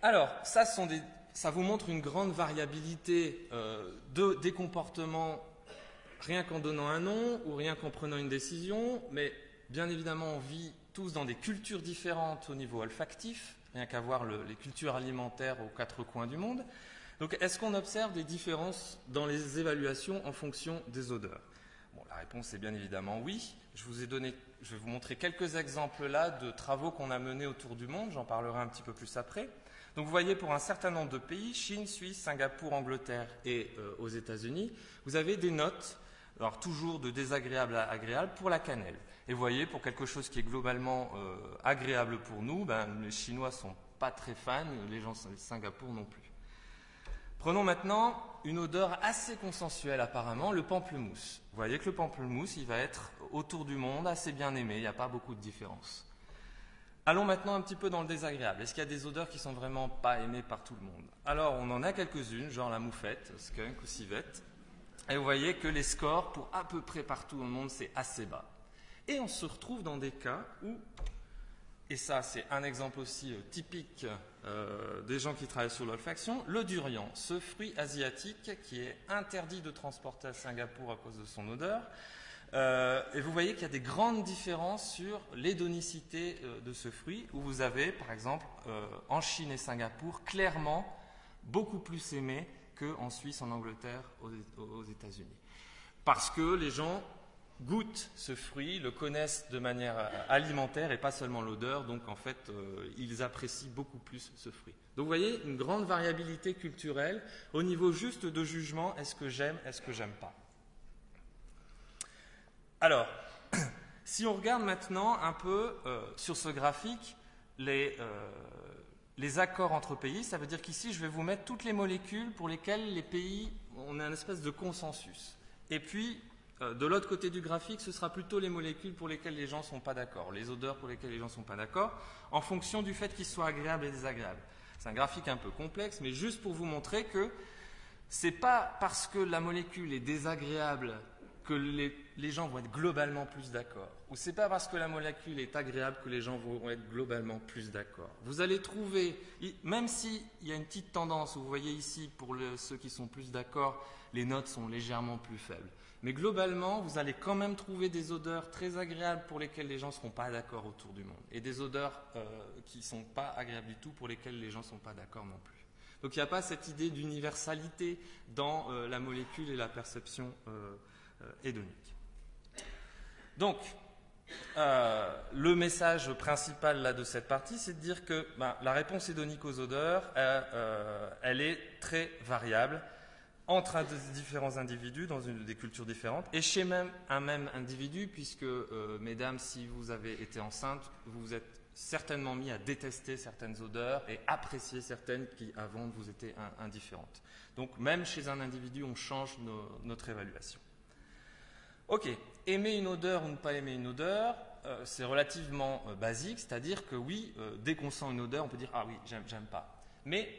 Alors, ça vous montre une grande variabilité des comportements rien qu'en donnant un nom ou rien qu'en prenant une décision, mais bien évidemment on vit tous dans des cultures différentes au niveau olfactif, rien qu'à voir les cultures alimentaires aux quatre coins du monde. Donc est-ce qu'on observe des différences dans les évaluations en fonction des odeurs? Bon, la réponse est bien évidemment oui. Je vais vous montrer quelques exemples là de travaux qu'on a menés autour du monde, j'en parlerai un petit peu plus après. Donc vous voyez pour un certain nombre de pays, Chine, Suisse, Singapour, Angleterre et aux États-Unis, vous avez des notes, alors toujours de désagréable à agréable pour la cannelle. Et vous voyez pour quelque chose qui est globalement agréable pour nous, les Chinois ne sont pas très fans, les gens de Singapour non plus. Prenons maintenant une odeur assez consensuelle apparemment, le pamplemousse. Vous voyez que le pamplemousse, il va être autour du monde assez bien aimé, il n'y a pas beaucoup de différence. Allons maintenant un petit peu dans le désagréable. Est-ce qu'il y a des odeurs qui sont vraiment pas aimées par tout le monde? Alors, on en a quelques-unes, genre la moufette, skunk ou civette. Et vous voyez que les scores, pour à peu près partout dans le monde, c'est assez bas. Et on se retrouve dans des cas où, et ça c'est un exemple aussi typique des gens qui travaillent sur l'olfaction, le durian, ce fruit asiatique qui est interdit de transporter à Singapour à cause de son odeur. Et vous voyez qu'il y a des grandes différences sur l'hédonicité de ce fruit, où vous avez, par exemple, en Chine et Singapour, clairement beaucoup plus aimé qu'en Suisse, en Angleterre, aux États-Unis. Parce que les gens goûtent ce fruit, le connaissent de manière alimentaire et pas seulement l'odeur, donc en fait, ils apprécient beaucoup plus ce fruit. Donc vous voyez, une grande variabilité culturelle au niveau juste de jugement, est-ce que j'aime, est-ce que j'aime pas. Alors, si on regarde maintenant un peu sur ce graphique les accords entre pays, ça veut dire qu'ici je vais vous mettre toutes les molécules pour lesquelles les pays, on a une espèce de consensus. Et puis, de l'autre côté du graphique, ce sera plutôt les molécules pour lesquelles les gens ne sont pas d'accord, les odeurs pour lesquelles les gens ne sont pas d'accord, en fonction du fait qu'ils soient agréables et désagréables. C'est un graphique un peu complexe, mais juste pour vous montrer que ce n'est pas parce que la molécule est désagréable que les gens vont être globalement plus d'accord. Ou c'est pas parce que la molécule est agréable que les gens vont être globalement plus d'accord. Vous allez trouver, même s'il y a une petite tendance, vous voyez ici, pour ceux qui sont plus d'accord, les notes sont légèrement plus faibles. Mais globalement, vous allez quand même trouver des odeurs très agréables pour lesquelles les gens ne seront pas d'accord autour du monde. Et des odeurs qui ne sont pas agréables du tout pour lesquelles les gens ne sont pas d'accord non plus. Donc il n'y a pas cette idée d'universalité dans la molécule et la perception hédonique. Donc, le message principal là, de cette partie, c'est de dire que la réponse hédonique aux odeurs, elle est très variable entre différents individus dans des cultures différentes et chez un même individu, puisque, mesdames, si vous avez été enceinte, vous vous êtes certainement mis à détester certaines odeurs et apprécier certaines qui avant vous étaient indifférentes. Donc, même chez un individu, on change notre évaluation. Ok, aimer une odeur ou ne pas aimer une odeur, c'est relativement basique, c'est-à-dire que oui, dès qu'on sent une odeur, on peut dire « ah oui, j'aime pas ». Mais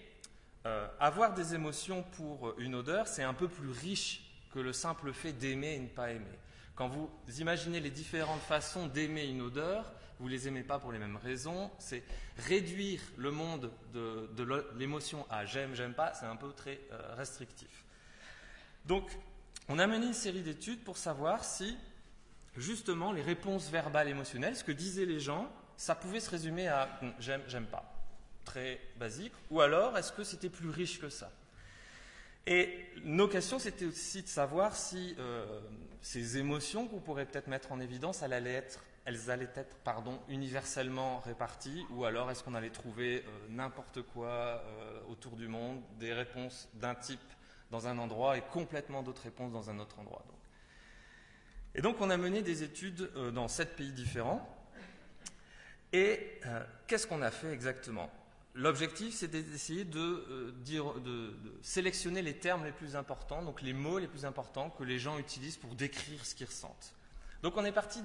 avoir des émotions pour une odeur, c'est un peu plus riche que le simple fait d'aimer et ne pas aimer. Quand vous imaginez les différentes façons d'aimer une odeur, vous ne les aimez pas pour les mêmes raisons, c'est réduire le monde de l'émotion à « j'aime pas », c'est un peu très restrictif. Donc, on a mené une série d'études pour savoir si, justement, les réponses verbales émotionnelles, ce que disaient les gens, ça pouvait se résumer à « j'aime pas », très basique, ou alors est-ce que c'était plus riche que ça? Et nos questions, c'était aussi de savoir si ces émotions qu'on pourrait peut-être mettre en évidence, elles allaient être universellement réparties, ou alors est-ce qu'on allait trouver n'importe quoi autour du monde, des réponses d'un type dans un endroit et complètement d'autres réponses dans un autre endroit. Et donc on a mené des études dans 7 pays différents. Et qu'est-ce qu'on a fait exactement? L'objectif, c'est d'essayer de sélectionner les termes les plus importants, donc les mots les plus importants que les gens utilisent pour décrire ce qu'ils ressentent. Donc on est parti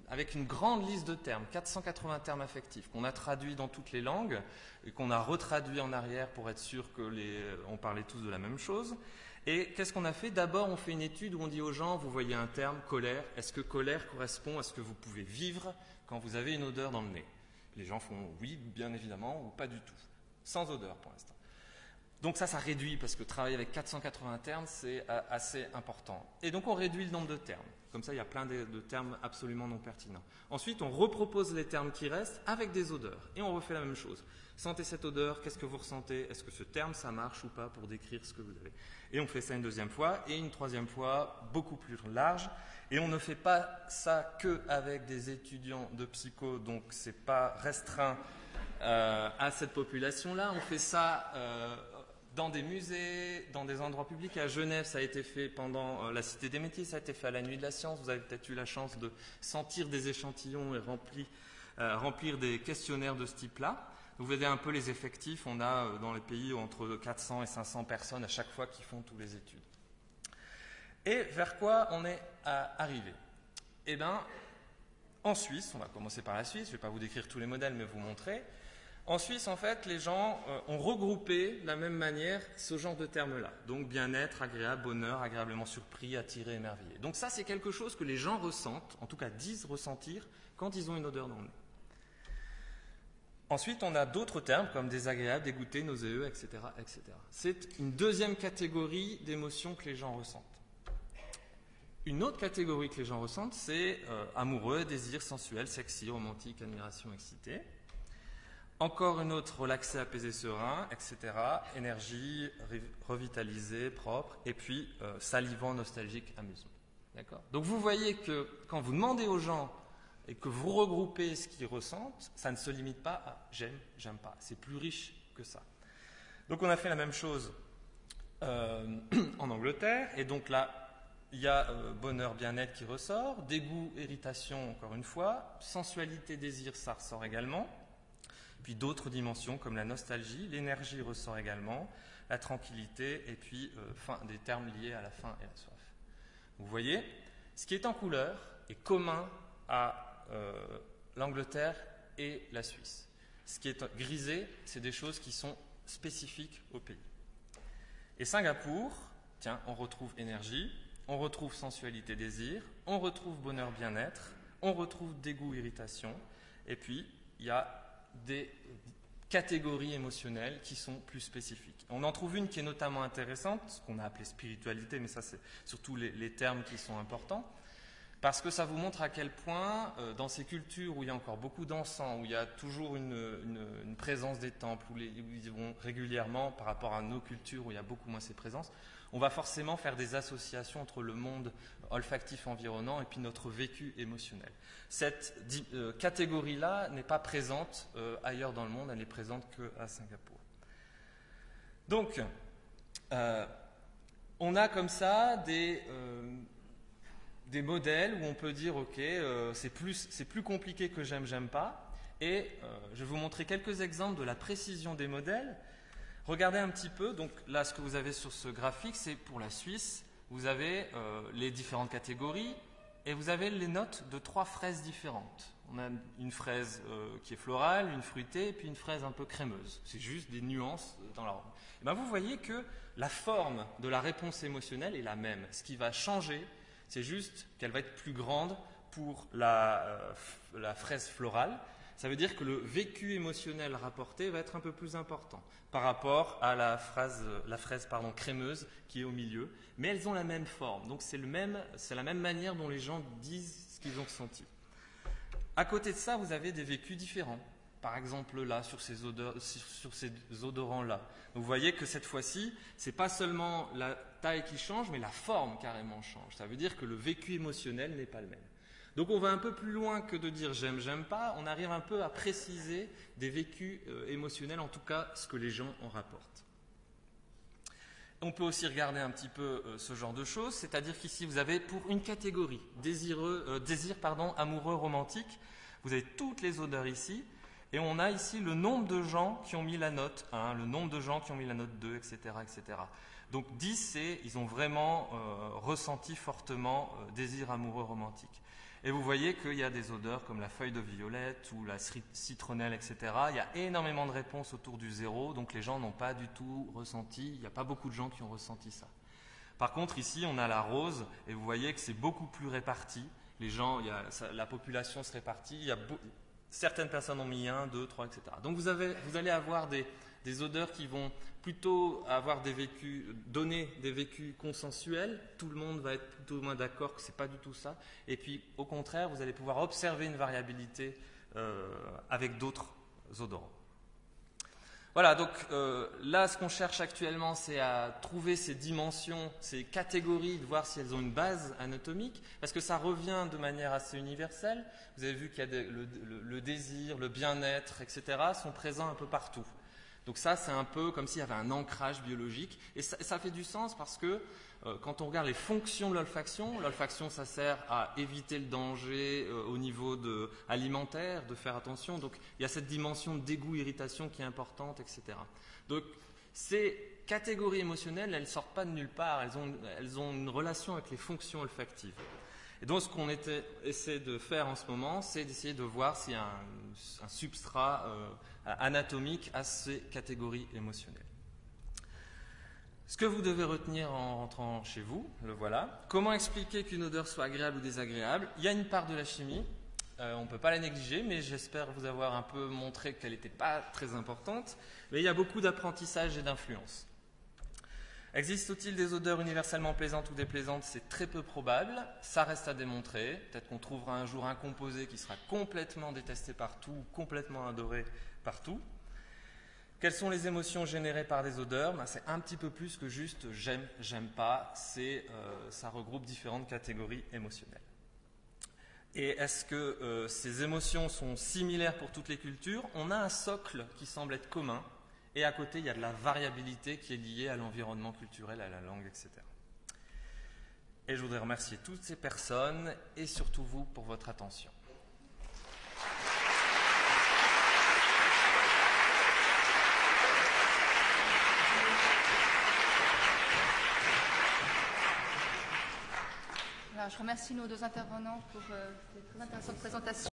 avec une grande liste de termes, 480 termes affectifs, qu'on a traduits dans toutes les langues et qu'on a retraduits en arrière pour être sûr qu'on parlait tous de la même chose. Et qu'est-ce qu'on a fait? D'abord, on fait une étude où on dit aux gens, vous voyez un terme, colère, est-ce que colère correspond à ce que vous pouvez vivre quand vous avez une odeur dans le nez? Les gens font oui, bien évidemment, ou pas du tout. sans odeur pour l'instant. Donc ça réduit, parce que travailler avec 480 termes, c'est assez important. Et donc on réduit le nombre de termes. Comme ça, il y a plein de termes absolument non pertinents. Ensuite, on repropose les termes qui restent avec des odeurs. Et on refait la même chose. Sentez cette odeur, qu'est-ce que vous ressentez? Est-ce que ce terme, ça marche ou pas pour décrire ce que vous avez? Et on fait ça une deuxième fois, et une troisième fois, beaucoup plus large. Et on ne fait pas ça qu'avec des étudiants de psycho, donc ce n'est pas restreint à cette population-là. On fait ça dans des musées, dans des endroits publics. À Genève, ça a été fait pendant la Cité des Métiers, ça a été fait à la Nuit de la Science. Vous avez peut-être eu la chance de sentir des échantillons et remplir des questionnaires de ce type-là. Vous voyez un peu les effectifs. On a dans les pays entre 400 et 500 personnes à chaque fois qui font toutes les études. Et vers quoi on est arrivé? Eh bien, en Suisse, on va commencer par la Suisse, je ne vais pas vous décrire tous les modèles, mais vous montrer. En Suisse, en fait, les gens ont regroupé de la même manière ce genre de termes-là. Donc, bien-être, agréable, bonheur, agréablement surpris, attiré, émerveillé. Donc ça, c'est quelque chose que les gens ressentent, en tout cas disent ressentir, quand ils ont une odeur dans le nez. Ensuite, on a d'autres termes comme désagréable, dégoûté, nauséeux, etc., etc. C'est une deuxième catégorie d'émotions que les gens ressentent. Une autre catégorie que les gens ressentent, c'est amoureux, désir, sensuel, sexy, romantique, admiration, excité. Encore une autre, relaxé, apaisé, serein, etc. Énergie, revitalisé, propre. Et puis, salivant, nostalgique, amusement. D'accord ? Donc, vous voyez que quand vous demandez aux gens et que vous regroupez ce qu'ils ressentent, ça ne se limite pas à j'aime, j'aime pas. C'est plus riche que ça. Donc, on a fait la même chose en Angleterre. Et donc là, il y a bonheur, bien-être qui ressort, dégoût, irritation, encore une fois, sensualité, désir, ça ressort également. Puis d'autres dimensions comme la nostalgie, l'énergie ressort également, la tranquillité et puis des termes liés à la faim et à la soif. Vous voyez, ce qui est en couleur est commun à l'Angleterre et la Suisse. Ce qui est grisé, c'est des choses qui sont spécifiques au pays. Et Singapour, tiens, on retrouve énergie, on retrouve sensualité, désir, on retrouve bonheur, bien-être, on retrouve dégoût, irritation, et puis il y a des catégories émotionnelles qui sont plus spécifiques. On en trouve une qui est notamment intéressante, ce qu'on a appelé spiritualité, mais ça c'est surtout les termes qui sont importants, parce que ça vous montre à quel point, dans ces cultures où il y a encore beaucoup d'encens, où il y a toujours une présence des temples, où ils vont régulièrement, par rapport à nos cultures où il y a beaucoup moins ces présences, on va forcément faire des associations entre le monde olfactif environnant et puis notre vécu émotionnel. Cette catégorie-là n'est pas présente ailleurs dans le monde, elle n'est présente qu'à Singapour. Donc, on a comme ça des modèles où on peut dire ok, c'est plus compliqué que j'aime pas, et je vais vous montrer quelques exemples de la précision des modèles. Regardez un petit peu, donc là ce que vous avez sur ce graphique, c'est pour la Suisse, vous avez les différentes catégories et vous avez les notes de 3 fraises différentes. On a une fraise qui est florale, une fruitée et puis une fraise un peu crémeuse. C'est juste des nuances dans l'arôme. Et bien vous voyez que la forme de la réponse émotionnelle est la même. Ce qui va changer, c'est juste qu'elle va être plus grande pour la fraise florale. Ça veut dire que le vécu émotionnel rapporté va être un peu plus important par rapport à la fraise crémeuse qui est au milieu. Mais elles ont la même forme. Donc c'est la même manière dont les gens disent ce qu'ils ont ressenti. À côté de ça, vous avez des vécus différents. Par exemple là, sur ces odorants-là. Vous voyez que cette fois-ci, ce n'est pas seulement la taille qui change, mais la forme carrément change. Ça veut dire que le vécu émotionnel n'est pas le même. Donc on va un peu plus loin que de dire j'aime pas, on arrive un peu à préciser des vécus émotionnels, en tout cas ce que les gens en rapportent. On peut aussi regarder un petit peu ce genre de choses, c'est-à-dire qu'ici vous avez pour une catégorie désir amoureux, romantique, vous avez toutes les odeurs ici, et on a ici le nombre de gens qui ont mis la note 1, le nombre de gens qui ont mis la note 2, etc. etc. Donc 10, ils ont vraiment ressenti fortement désir amoureux romantique. Et vous voyez qu'il y a des odeurs comme la feuille de violette ou la citronnelle, etc. Il y a énormément de réponses autour du 0, donc les gens n'ont pas du tout ressenti, il n'y a pas beaucoup de gens qui ont ressenti ça. Par contre, ici, on a la rose, et vous voyez que c'est beaucoup plus réparti. Les gens, la population se répartit, certaines personnes ont mis 1, 2, 3, etc. Donc vous allez avoir des des odeurs qui vont plutôt avoir donner des vécus consensuels. Tout le monde va être plutôt ou moins d'accord que ce n'est pas du tout ça. Et puis, au contraire, vous allez pouvoir observer une variabilité avec d'autres odorants. Voilà, donc là, ce qu'on cherche actuellement, c'est à trouver ces dimensions, ces catégories, de voir si elles ont une base anatomique, parce que ça revient de manière assez universelle. Vous avez vu qu'il y a le désir, le bien-être, etc., sont présents un peu partout. Donc ça, c'est un peu comme s'il y avait un ancrage biologique. Et ça fait du sens parce que quand on regarde les fonctions de l'olfaction, ça sert à éviter le danger au niveau alimentaire, de faire attention. Donc il y a cette dimension de dégoût, irritation qui est importante, etc. Donc ces catégories émotionnelles, elles ne sortent pas de nulle part. Elles ont une relation avec les fonctions olfactives. Et donc ce qu'on essaie de faire en ce moment, c'est d'essayer de voir s'il y a un substrat anatomique à ces catégories émotionnelles. Ce que vous devez retenir en rentrant chez vous, le voilà. Comment expliquer qu'une odeur soit agréable ou désagréable? Il y a une part de la chimie, on ne peut pas la négliger, mais j'espère vous avoir un peu montré qu'elle n'était pas très importante. Mais il y a beaucoup d'apprentissage et d'influence. Existe-t-il des odeurs universellement plaisantes ou déplaisantes? C'est très peu probable, ça reste à démontrer. Peut-être qu'on trouvera un jour un composé qui sera complètement détesté partout, complètement adoré partout. Quelles sont les émotions générées par des odeurs? C'est un petit peu plus que juste j'aime, j'aime pas. Ça regroupe différentes catégories émotionnelles. Et est-ce que ces émotions sont similaires pour toutes les cultures? On a un socle qui semble être commun. Et à côté, il y a de la variabilité qui est liée à l'environnement culturel, à la langue, etc. Et je voudrais remercier toutes ces personnes et surtout vous pour votre attention. Alors, je remercie nos deux intervenants pour cette très intéressante présentation.